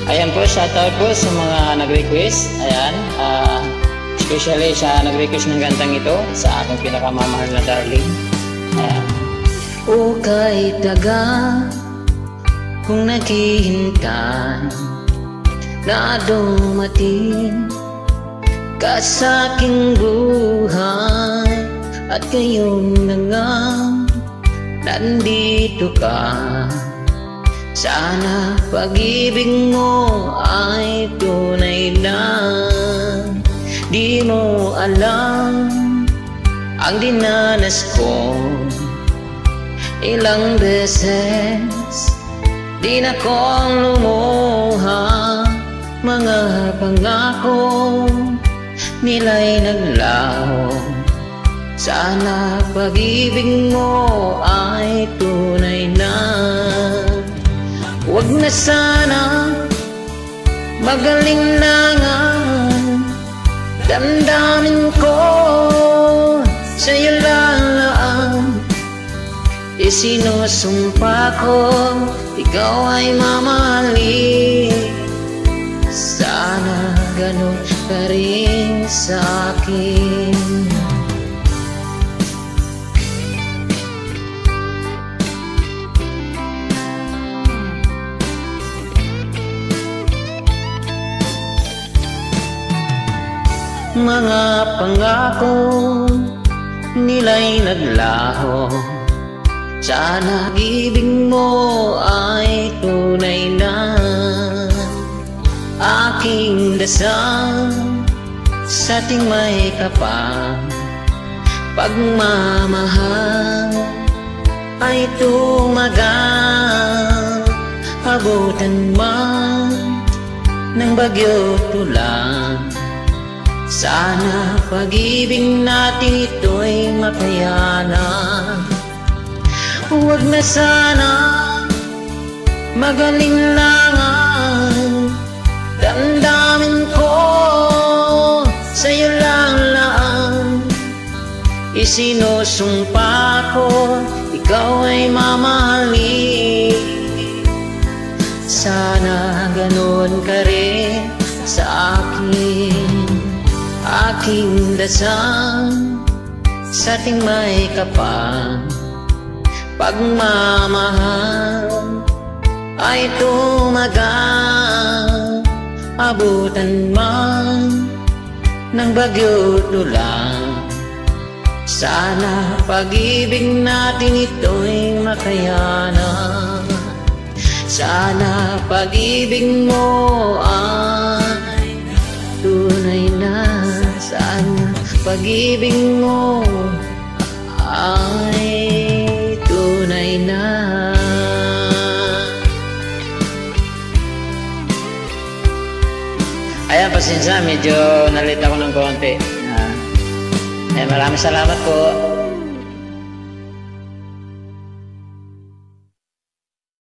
Ayan po, shoutout po sa mga nag-request. Ayan, especially sa nag-request ng gantang ito sa aking pinakamamahal na darling. Ayan. O kay taga kung naghihintay na dumating ka sa aking buhay, at ngayon na nga nandito ka. Sana pag-ibig mo ay tunay na. Di mo alam ang dinanas ko, ilang beses di na kong lumuha. Mga pangako nila'y naglaho. Sana pag-ibig mo ay tunay na. Huwag na sana magaling na nga, damdamin ko sa'yo lang. Isinusumpa ko ikaw ay mamahalin. Sana ganun ka rin sa'kin. Mga pangako nila'y naglaho. Sana ibig mo ay tunay na. Aking dasal sa ating may kapal, pagmamahal ay tumagal. Abutan man ng bagyo tulan, sana pag-ibig natin ito'y makayanan. Huwag na sana magaling langan, damdamin ko sa'yo lang. Isinusumpa ko ikaw ay mamahalin. Sana ganun ka rin sa akin. Aking dasal sa ating may kapal, pagmamahal ay tumagal. Abutan man ng bagyo tulan, sana pag-ibig natin ito'y makayanan. Sana pag-ibig mo ay tunay na. Sana pag-ibig mo ay tunay na. Ayan, pasensya, medyo nalit ako ng konti. Maraming salamat po.